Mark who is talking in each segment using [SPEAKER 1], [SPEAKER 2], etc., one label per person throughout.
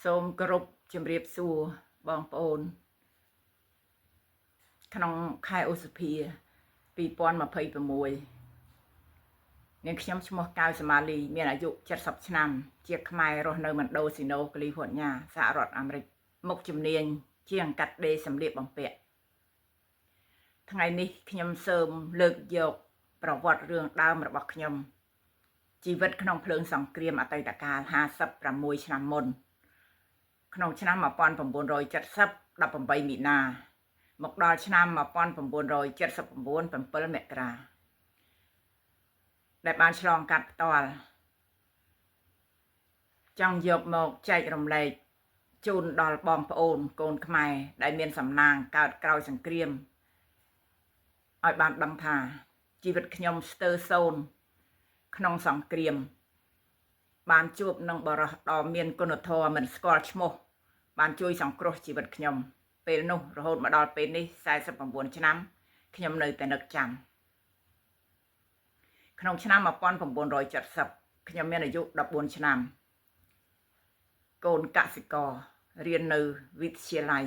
[SPEAKER 1] សូមគោរពជំរាបសួរបងប្អូនក្នុងខែឧសភា2026នាងខ្ញុំឈ្មោះកៅសមាលីមានអាយុ70ឆ្នាំជាខ្មែររស់នៅមណ្ឌលស៊ីណូកាលីហ្វ័រញ៉ាសហរដ្ឋអាមេរិកមុខជំនាញជាងកាត់ដេរសម្លៀកបំពាក់ថ្ងៃនេះខ្ញុំសូមលើកយកប្រវត្តិរឿងដើមរបស់ខ្ញុំជីវិតក្នុងភ្លើងសង្គ្រាមអតីតកាល56ឆ្នាំមុនក្នុងឆ្នាំ1970 18មីនាមកដល់ឆ្នាំ1979 7មករាដែលបានឆ្លងកាត់ផ្ទាល់ចង់យកមកចែករំលែកជូនដល់បងប្អូនកូនខ្មែរដែលមានសំណាងកើតក្រោយសង្គ្រាមឲ្យបានដឹងថាជីវិតខ្ញុំស្ទើរសូន្យក្នុងសង្គ្រាមបានជួបនឹងបរិះដ៏មានគុណធម៌មិនស្គាល់ឈ្មោះបានជួយសង្គ្រោះជីវិតខ្ញុំពេលនោះរហូតមកដល់ពេលនេះ49ឆ្នាំខ្ញុំនៅតែនឹកចាំក្នុងឆ្នាំ1970ខ្ញុំមានអាយុ14ឆ្នាំកូនកសិកររៀននៅវិទ្យាល័យ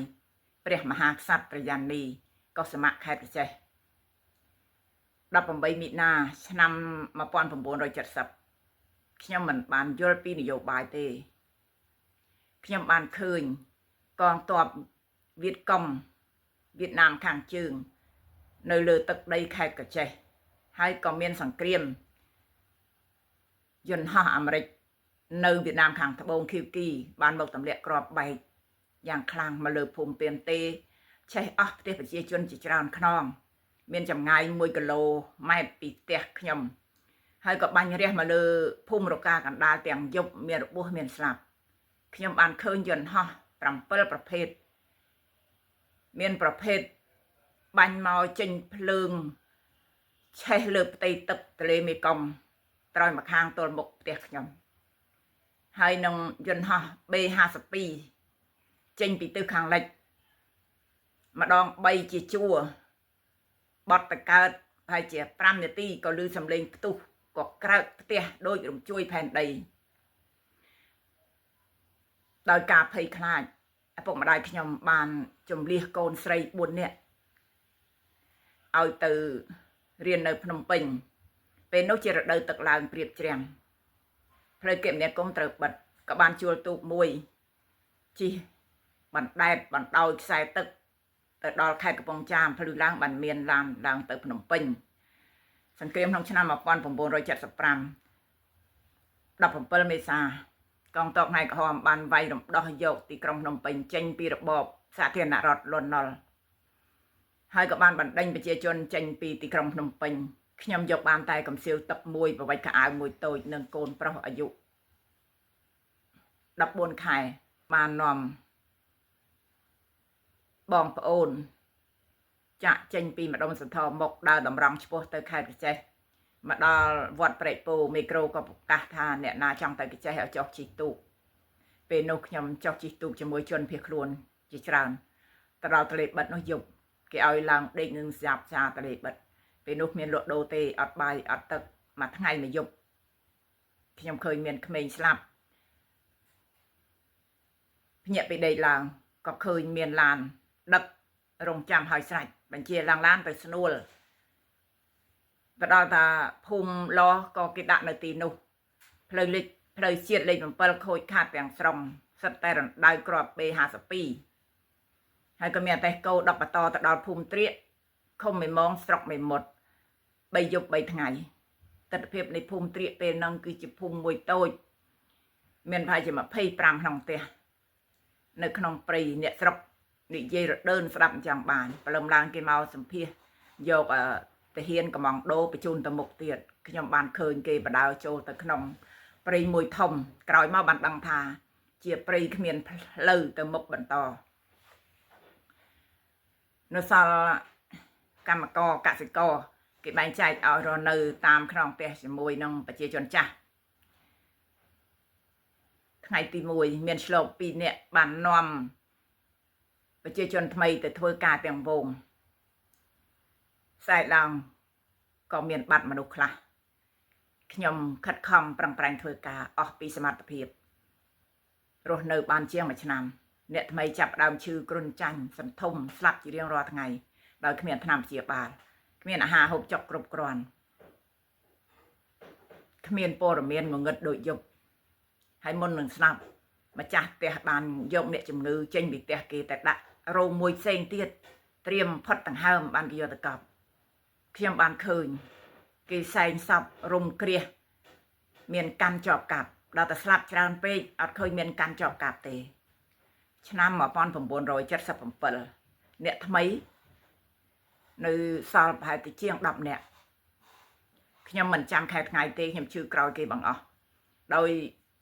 [SPEAKER 1] ព្រះមហាក្សត្រយានីកុសមៈខេត្តកោះចេះ18មីនាឆ្នាំ1970ខ្ញុំមិនបានយល់ពីនយោបាយទេខ្ញុំបានឃើញកងទ័ពវៀតកុងវៀតណាមខាងជើងនៅលើទឹកដីខេត្តកោះចេះហើយក៏មានសង្គ្រាមយន្តហោះអាមេរិកនៅវៀតណាមខាងត្បូងឃីវគីបានមកទម្លាក់គ្រាប់បែកយ៉ាងខ្លាំងមកលើភូមិពានទេឆេះអស់ផ្ទះប្រជាជនជាច្រើនខ្នងមានចម្ងាយ1គីឡូម៉ែត្រពីផ្ទះខ្ញុំហើយក៏បាញ់រះមកលើភូមិរកាកណ្ដាលទាំងយប់មានរបួសមានស្លាប់ខ្ញុំបានឃើញយន្តហោះ7ប្រភេទមានប្រភេទបាញ់មកចេញភ្លើងឆេះលើផ្ទៃទឹកទន្លេមេគង្គត្រើយមកខាងទល់មុខផ្ទះខ្ញុំហើយនឹងយន្តហោះ B52 ចេញពីទិសខាងលិចម្ដង3ជាជួរបត់ទៅកើតហើយជា5នាទីក៏ឮសំឡេងផ្ទុះក៏ក្រើកផ្ទះដូចរំជួយផែនដីដោយការភ័យខ្លាចឪពុកម្ដាយខ្ញុំបានជំលះកូនស្រី4នាក់ឲ្យទៅរៀននៅភ្នំពេញពេលនោះជារដូវទឹកឡើងព្រាបជ្រាំងផ្លូវគមនាគមន៍ត្រូវបិទក៏បានជួលទូកមួយជិះបណ្ដែតបណ្ដោយខ្សែទឹកទៅដល់ខេត្តកំពង់ចាមភ្លឺឡើងបានមានឡានឡើងទៅភ្នំពេញសង្គ្រាមក្នុងឆ្នាំ1975 17មេសាកងទ័ពខ្មែរក្រហមបានវាយរំដោះយកទីក្រុងភ្នំពេញចេញពីរបបសាធារណរដ្ឋលន់នល់ហើយក៏បានបណ្ដេញប្រជាជនចេញពីទីក្រុងភ្នំពេញខ្ញុំយកបានតែកំសៀវទឹកមួយប្រវិចខោអាវមួយតូចនិងកូនប្រុសអាយុ14ខែបាននាំបងប្អូនចាក់ចេញពីម្ដុំសន្ធរមកដើរតម្រង់ឆ្ពោះទៅខេត្តកោះចេះមកដល់វត្តព្រែកពោមីក្រូក៏ប្រកាសថាអ្នកណាចង់ទៅកោះចេះឲ្យចុះជិះទូកពេលនោះខ្ញុំចុះជិះទូកជាមួយជនភៀសខ្លួនជាច្រើនទៅដល់ទន្លេបិទនោះយប់គេឲ្យឡើងដេកនឹងស្រាប់ចាទន្លេបិទពេលនោះមានលក់ដូរទេអត់បាយអត់ទឹកមួយថ្ងៃមួយយប់ខ្ញុំឃើញមានក្មេងស្លាប់ភ្ញាក់ពីដេកឡើងក៏ឃើញមានឡានដឹករងចាំឲ្យស្រេចបញ្ជាឡើងឡានទៅស្នួលទៅដល់ថាភូមិឡោះក៏គេដាក់នៅទីនោះផ្លូវជាតិលេខ7ខូចខាតទាំងស្រុងសិតតែរណ្ដៅគ្រាប់ B52 ហើយក៏មានអតេះគោ10បន្តទៅដល់ភូមិត្រៀកឃុំមេមងស្រុកមេមត់3យប់3ថ្ងៃទិដ្ឋភាពនៃភូមិត្រៀកពេលហ្នឹងគឺជាភូមិមួយតូចមានប្រហែលជា25ក្នុងផ្ទះនៅក្នុងព្រៃអ្នកស្រុកនិយាយរដើនស្ដាប់អញ្ចឹងបានព្រលឹមឡើងគេមកសម្ភាសយកទាហានកំងដូបញ្ជូនទៅមុខទៀតខ្ញុំបានឃើញគេបដើចូលទៅក្នុងព្រៃមួយធំក្រោយមកបានដឹងថាជាព្រៃគ្មានផ្លូវទៅមុខបន្តនៅសល់កម្មករកសិករគេបែងចែកឲ្យរស់នៅតាមក្នុងផ្ទះជាមួយនឹងប្រជាជនចាស់ថ្ងៃទី1មានឆ្លូក2នាក់បាននាំប្រជាជនថ្មីទៅធ្វើការទាំងវងខ្សែឡើងក៏មានបាត់មនុស្សខ្លះខ្ញុំខិតខំប្រឹងប្រែងធ្វើការអស់ពីសមត្ថភាព រស់នៅបានជាង1ឆ្នាំអ្នកថ្មីចាប់ដើមឈឺគ្រុនចាញ់សន្ធុំស្លាប់ជារៀងរាល់ថ្ងៃដោយគ្មានថ្នាំព្យាបាលគ្មានអាហារហូបចុកគ្រប់គ្រាន់គ្មានព័ត៌មានងងឹតដូចយប់ហើយមុននឹងស្លាប់ម្ចាស់ផ្ទះបានយកអ្នកជំងឺចេញពីផ្ទះគេតែដាក់រោងមួយផ្សេងទៀតត្រៀមផុតដង្ហើមបានគេយកទៅកប់ខ្ញុំបានឃើញគេសែងសពរុំគ្រាសមានកាន់ជាប់កាប់ដល់តែស្លាប់ច្រើនពេកអត់ឃើញមានកាន់ជាប់កាប់ទេឆ្នាំ1977អ្នកថ្មីនៅសល់ប្រហែលទៅជាង10នាក់ខ្ញុំមិនចាំខែថ្ងៃទេខ្ញុំជឿក្រោយគេបងអស់ដោយ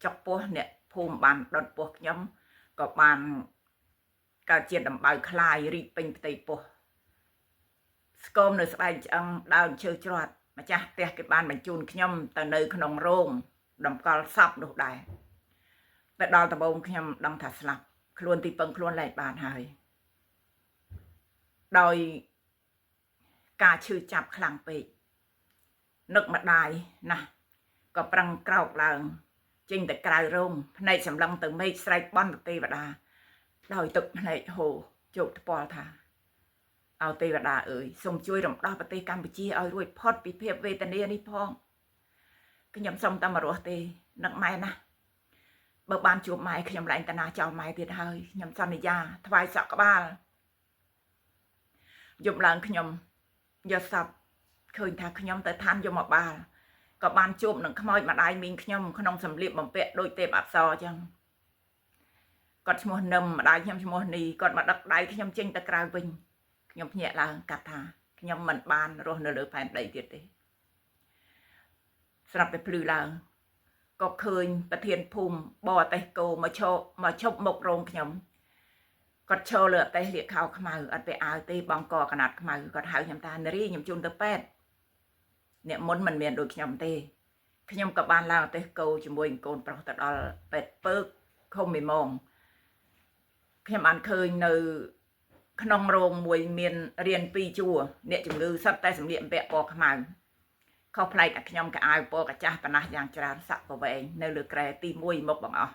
[SPEAKER 1] ចុកពោះអ្នកភូមិបានដុតពោះខ្ញុំក៏បានកើតជាដំបៅคลายរីកពេញផ្ទៃពោះស្គមនៅស្បែកឆ្អឹងដើមឈើច្រាត់ម្ចាស់ផ្ទះគេបានបញ្ជូនខ្ញុំទៅនៅក្នុងរោងតម្កល់សពនោះដែរតែដល់ដំបូងខ្ញុំដឹងថាស្លាប់ខ្លួនទីពឹងខ្លួនលែងបានហើយដោយការឈឺចាប់ខ្លាំងពេកនឹកម្ដាយណាស់ក៏ប្រឹងក្រោកឡើងចេញទៅក្រៅរោងភ្នែកសម្លឹងទៅមេឃស្រែកបន់ទៅទេវតាដោយទឹកភ្នែកហូរជោគថ្ពាល់ថាឲ្យទេវតាអើយសូមជួយរំដោះប្រទេសកម្ពុជាឲ្យរួចផុតពីភាពវេទនានេះផងខ្ញុំសុំតែមករស់ទេនឹកម៉ែណាបើបានជួបម៉ែខ្ញុំឡើងតាណាចោលម៉ែទៀតហើយខ្ញុំសន្យាថ្វាយសក់ក្បាលយប់ឡើងខ្ញុំយកសពឃើញថាខ្ញុំទៅឋានយមបាលក៏បានជួបនឹងខ្មោចម្ដាយមីងខ្ញុំក្នុងសម្លៀកបំពាក់ដូចទេពអប្សរអញ្ចឹងគាត់ឈ្មោះនឹមម្ដាយខ្ញុំឈ្មោះនីគាត់មកដឹកដៃខ្ញុំចេញទៅក្រៅវិញខ្ញុំភ្ញាក់ឡើងកាត់ថាខ្ញុំមិនបានរស់នៅលើផែនដីទៀតទេស្រាប់តែភ្លឺឡើងក៏ឃើញប្រធានភូមិបរទេសគោមកឈប់មុខរោងខ្ញុំគាត់ឈរលើអតេះលាកខោខ្មៅអត់ទៅអាវទេបងកកណាត់ខ្មៅគាត់ហៅខ្ញុំថានារីខ្ញុំជូនទៅពេទ្យអ្នកមុនមិនមានដូចខ្ញុំទេខ្ញុំក៏បានឡើងអតេះគោជាមួយកូនប្រុសទៅដល់ពេទ្យពើកឃុំមីម៉ងខ្ញុំបានឃើញនៅក្នុងរោងមួយមានរៀន2ជួរអ្នកជំងឺសិតតែសម្លៀកបំពាក់ពណ៌ខ្មៅខុសប្លែកតែខ្ញុំក៏អាវពណ៌កាចាស់ប៉ណាស់យ៉ាងច្រើនសាក់ប្រវែងនៅលើក្រែទី1មុខបងអស់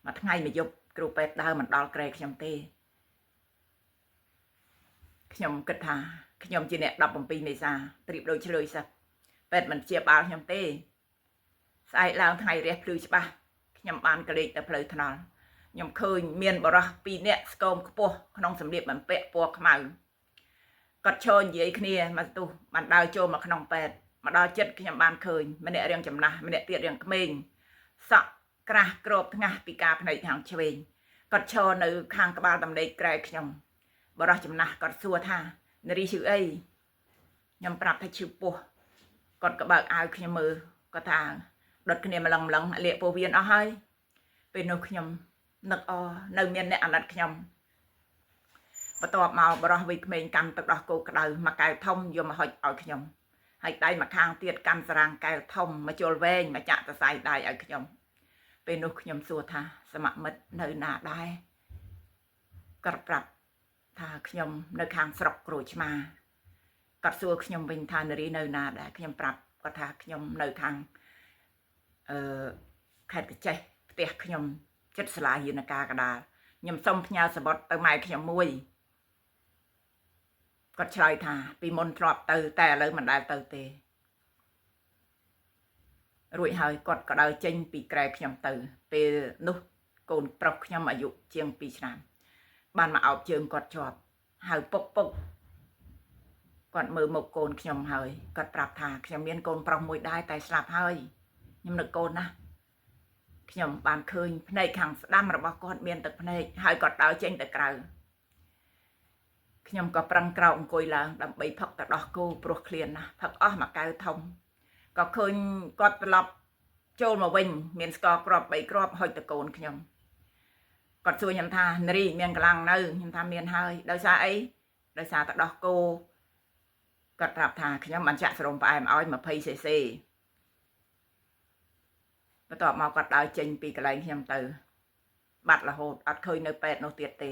[SPEAKER 1] មួយថ្ងៃមួយយប់គ្រូពេទ្យដើរមិនដល់ក្រែខ្ញុំទេខ្ញុំគិតថាខ្ញុំជាអ្នក17មេសាប្រៀបដូចឆ្លើយសឹកពេទ្យមិនជាបាលខ្ញុំទេស្អែកឡើងថ្ងៃរះភ្លឺច្បាស់ខ្ញុំបានកលេចទៅផ្លូវថ្នល់ខ្ញុំឃើញមានបរិះ2នាក់ស្គមខ្ពស់ក្នុងសម្លៀកបំពាក់ពណ៌ខ្មៅគាត់ឈរនិយាយគ្នាមកទុះបានដើរចូលមកក្នុងពេទ្យមកដល់ចិត្តខ្ញុំបានឃើញម្នាក់រៀងចំណាស់ម្នាក់ទៀតរៀងក្មេងសក់ក្រាស់ក្របថ្ងាស់ពីការភ្នែកខាងឆ្វេងគាត់ឈរនៅខាងក្បាលដំណេកក្រែខ្ញុំបរិះចំណាស់គាត់សួរថានារីឈឺអីខ្ញុំប្រាប់ថាឈឺពោះគាត់ក៏បើកអាវខ្ញុំមើលគាត់ថាដុតគ្នាម្លឹងលាកពោះវៀនអស់ហើយពេលនោះខ្ញុំនឹកនៅមានអ្នកអាណិតខ្ញុំបន្ទាប់មកបរោះវិក្មេងកាន់ទឹកដោះគោក្តៅមួយកែវធំយកមកហុចឲ្យខ្ញុំហើយដៃម្ខាងទៀតកាន់សារ៉ាំងកែវធំមកជល់វែងមកចាក់សរសៃដៃឲ្យខ្ញុំពេលនោះខ្ញុំសួរថាសមមិត្តនៅណាដែរគាត់ប្រាប់ថាខ្ញុំនៅខាងស្រុកក្រូចឆ្មាគាត់សួរខ្ញុំវិញថានារីនៅណាដែរខ្ញុំប្រាប់គាត់ថាខ្ញុំនៅខាងខេត្តកញ្ចេះផ្ទះខ្ញុំចិត្តសាលាយន្តការកដាលខ្ញុំសុំផ្ញើសបុតទៅម៉ែខ្ញុំមួយគាត់ឆ្លើយថាពីមុនធ្លាប់ទៅតែឥឡូវមិនដែលទៅទេរួចហើយគាត់ក៏ដើរចេញពីក្រែខ្ញុំទៅពេលនោះកូនប្រុសខ្ញុំអាយុជាង2ឆ្នាំបានមកអោបជើងគាត់ជាប់ហៅពុកគាត់មើលមុខកូនខ្ញុំហើយគាត់ប្រាប់ថាខ្ញុំមានកូនប្រុសមួយដែរតែស្លាប់ហើយខ្ញុំនឹកកូនណាខ្ញុំបានឃើញភ្នែកខាងស្ដាំរបស់គាត់មានទឹកភ្នែកហើយគាត់ដើរចេញទៅក្រៅខ្ញុំក៏ប្រឹងក្រោកអង្គុយឡើងដើម្បីផឹកទឹកដោះគោព្រោះឃ្លានណាស់ផឹកអស់មួយកែវធំក៏ឃើញគាត់ត្រឡប់ចូលមកវិញមានស្ករគ្រាប់3គ្រាប់ហុចទៅកូនខ្ញុំគាត់សួរខ្ញុំថានារីមានកម្លាំងនៅខ្ញុំថាមានហើយដោយសារអីដោយសារទឹកដោះគោគាត់ប្រាប់ថាខ្ញុំបានចាក់សេរ៉ូមផ្អែមឲ្យ20 cc បន្ទាប់មកគាត់ដើរចេញពីកន្លែងខ្ញុំទៅបាត់រហូតអត់ឃើញនៅពេទ្យនោះទៀតទេ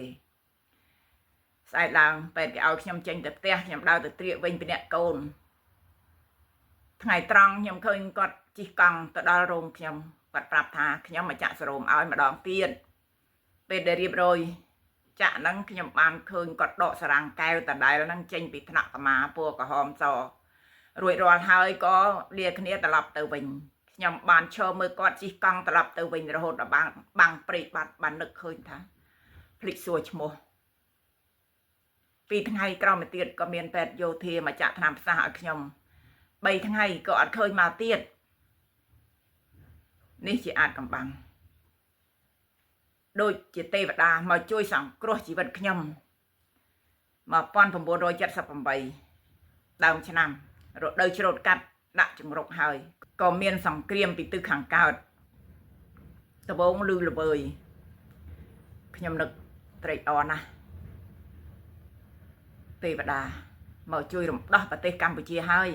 [SPEAKER 1] ស្អែកឡើងពេទ្យគេឲ្យខ្ញុំចេញទៅផ្ទះខ្ញុំដើរទៅត្រៀកវិញពីអ្នកកូនថ្ងៃត្រង់ខ្ញុំឃើញគាត់ជិះកង់ទៅដល់រោងខ្ញុំ គាត់ប្រាប់ថាខ្ញុំមកចាក់សរោមឲ្យម្ដងទៀតពេលដែលរៀបរយចាក់ហ្នឹងខ្ញុំបានឃើញគាត់ដកសារ៉ាំងកែវតដែលហ្នឹងចេញពីថ្នាក់កម្មាពណ៌ក្រហមសរួចរាល់ហើយក៏លាគ្នាត្រឡប់ទៅវិញខ្ញុំបានឈរមើលគាត់ជិះកង់ត្រឡប់ទៅវិញរហូតដល់បាំងព្រៃបាត់បាននឹកឃើញថាភ្លេចសួរឈ្មោះ2ថ្ងៃក្រោយមកទៀតក៏មានពេទ្យយោធាមកចាក់ថ្នាំផ្សះឲ្យខ្ញុំ3ថ្ងៃក៏អត់ឃើញមកទៀតនេះជាអាចកំបាំងដូចជាទេវតាមកជួយសង្គ្រោះជីវិតខ្ញុំ1978ដើមឆ្នាំរដូវច្រូតកាត់ដាក់ជំរុកហើយក៏មានសង្គ្រាមពីទិសខាងកើតត្បូងលឺល្វើយខ្ញុំនឹកត្រេកអរណាស់ទេវតាមកជួយរំដោះប្រទេសកម្ពុជាហើយ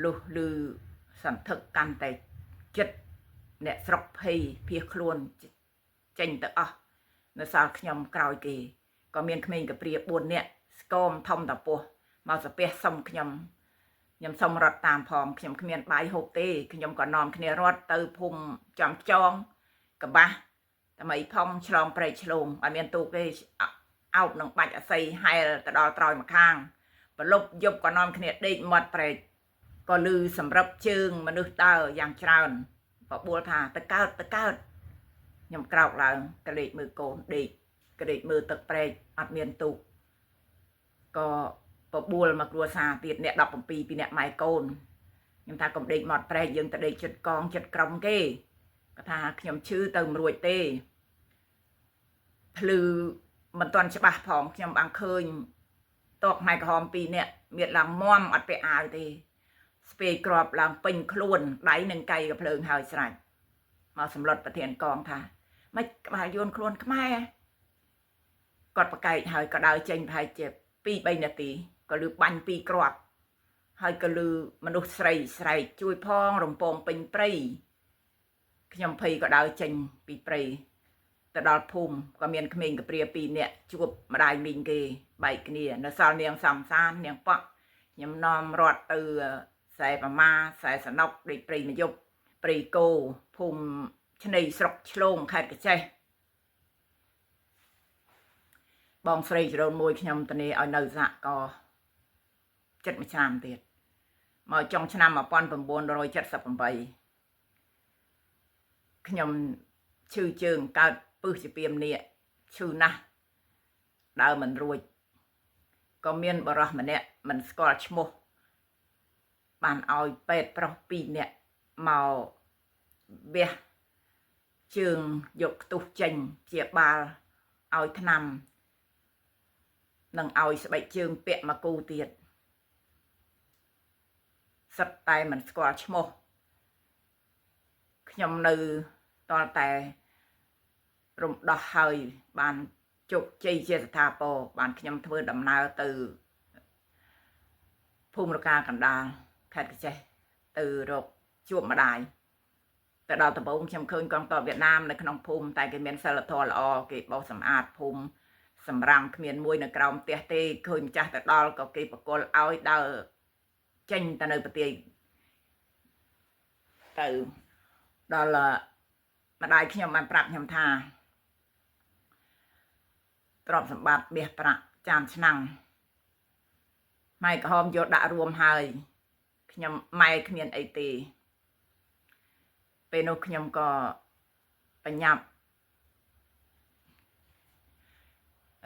[SPEAKER 1] លុះឮសន្ធឹកកាន់តែចិត្តអ្នកស្រុកភ័យភៀសខ្លួនចេញទៅអស់នៅសល់ខ្ញុំក្រោយគេក៏មានក្មេងកាព្រា4នាក់ស្គមធំតាពោះមកសាពះសុំខ្ញុំសុំរត់តាមផងខ្ញុំគ្មានបាយហូបទេខ្ញុំក៏នាំគ្នារត់ទៅភូមិចំខ្យងកបាស់ថ្មីផងឆ្លងព្រៃឆ្លងឲ្យមានទូកទេអោបនឹងបាច់អស័យហែលទៅដល់ត្រយម្ខាងប្រលប់យប់ក៏នាំគ្នាដេកមាត់ព្រែកក៏លឺសម្រាប់ជើងមនុស្សដើរយ៉ាងច្រើនបបួលថាទៅកើតខ្ញុំក្រោកឡើងក៏លេចមើលកូនដេកក៏ដេកមើលទឹកព្រែកអត់មានទូកក៏បបួលមកគ្រួសារទៀតអ្នក17ពីអ្នកម៉ែកូនខ្ញុំថាកុំដេកមាត់ព្រែកយើងទៅដេកចិត្តកងចិត្តក្រុមគេគាត់ថាខ្ញុំឈឺទៅមិនរួចទេភ្លឺមិនទាន់ច្បាស់ផងខ្ញុំបានឃើញតកម៉ែក្រហម2នាក់មានឡើងមាំអត់ពាក់អាវទេស្ពេក្របឡើងពេញខ្លួនដៃនឹងកៃកភ្លើងហើយស្រេចមកសម្លុតប្រធានកងថាមិនក្បាលយួនខ្លួនខ្មែរគាត់ប្រកែកហើយក៏ដើរចេញប្រហែលជា2-3នាទីក៏លឺបាញ់2គ្រាប់ហើយក៏លឺមនុស្សស្រីស្រែកជួយផងរំពងពេញព្រៃខ្ញុំភ័យក៏ដើរចេញពីព្រៃទៅដល់ភូមិក៏មានក្មេងកាព្រា2នាក់ជួបម្ដាយមីងគេបែកគ្នានៅសល់នាងសំសាននាងប៉ក់ខ្ញុំនាំរត់ទៅខ្សែប្រមាខ្សែសណុកដីព្រៃមយប់ព្រៃគោភូមិឆ្នៃស្រុកឆ្លងខេត្តកញ្ចេះបងស្រីចរូនមួយខ្ញុំទៅនេះឲ្យនៅសហគមន៍ចិត្តមួយឆ្នាំទៀតមកចុងឆ្នាំ1978ខ្ញុំឈឺជើងកើតពឹសជាពីមនេះឈឺណាស់ដើរមិនរួចក៏មានបរិសម្នាក់មិនស្គាល់ឈ្មោះបានឲ្យពេទ្យប្រុស2នាក់មកវះជើងយកខ្ទុះចេញជាបាលឲ្យថ្នាំនឹងឲ្យស្បែកជើងពាក់មកគូទៀតសិតតែមិនស្គាល់ឈ្មោះខ្ញុំនៅតលតែរំដោះហើយបានជោគជ័យជាស្ថាពរបានខ្ញុំធ្វើដំណើរទៅភូមិរកាកណ្ដាលខេត្តកញ្ចេះទៅរកជួបម្ដាយទៅដល់ដំបូងខ្ញុំឃើញកងទ័ពវៀតណាមនៅក្នុងភូមិតែគេមានសិលធម៌ល្អគេបោសសម្អាតភូមិសម្រាមគ្មានមួយនៅក្រោមផ្ទះទេឃើញម្ចាស់ទៅដល់ក៏គេបកលឲ្យដើរចេញទៅនៅប្រទេសទៅដល់ម្ដាយខ្ញុំបានប្រាប់ខ្ញុំថាទ្រព្យសម្បត្តិមាសប្រាក់ចានឆ្នាំងម៉ែក្រហមយកដាក់រួមហើយខ្ញុំម៉ែគ្មានអីទេពេលនោះខ្ញុំក៏បញ្ញាប់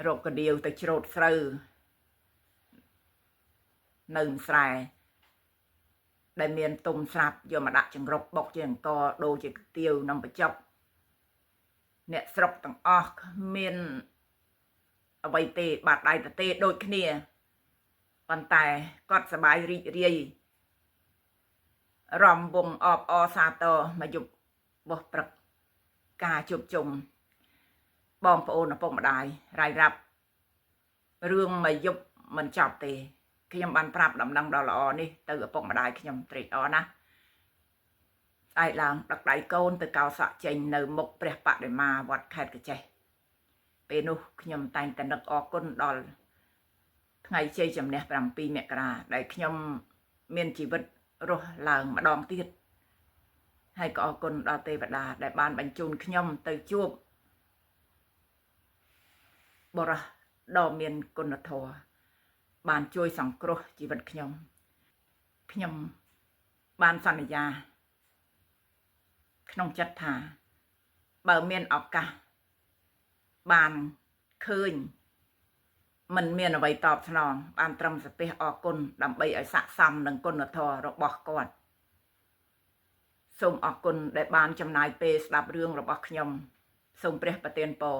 [SPEAKER 1] រកកដៀវទៅច្រូតស្រូវនៅស្រែដែលមានទុំស្រាប់យកមកដាក់ចង្រុកបុកជាអង្គដូរជាគុយទាវនិងបញ្ចុកអ្នកស្រុកទាំងអស់គ្មានអ្វីទេបាត់ដៃទៅទេដូចគ្នាប៉ុន្តែគាត់សប្បាយរីករាយរំវងអបអសាទរមកយប់បោះព្រឹកការជួបជុំបងប្អូនឪពុកម្ដាយរាយរាប់រឿងមកយប់មិនចប់ទេខ្ញុំបានប្រាប់ដំណឹងដ៏ល្អនេះទៅឪពុកម្ដាយខ្ញុំត្រេកអរណាស់ស្អែកឡើងដឹកដៃកូនទៅកោសក់ចេញនៅមុខព្រះបដិមាវត្តខេត្តកញ្ចេះពេលនោះខ្ញុំតែងតែនឹកអរគុណដល់ថ្ងៃជ័យជំនះ7មករាដែលខ្ញុំមានជីវិតរស់ឡើងម្ដងទៀត ហើយក៏អរគុណដល់ទេវតាដែលបានបញ្ជូនខ្ញុំទៅជួបបរិះដ៏មានគុណធម៌បានជួយសង្គ្រោះជីវិតខ្ញុំបានសន្យាក្នុងចិត្តថាបើមានឱកាសបានឃើញមិនមានអ្វីតបស្នងបានត្រឹមសតិអរគុណដើម្បីឲ្យស័ក្តិសមនឹងគុណធម៌របស់គាត់សូមអរគុណដែលបានចំណាយពេលស្ដាប់រឿងរបស់ខ្ញុំសូមព្រះប្រទានពរ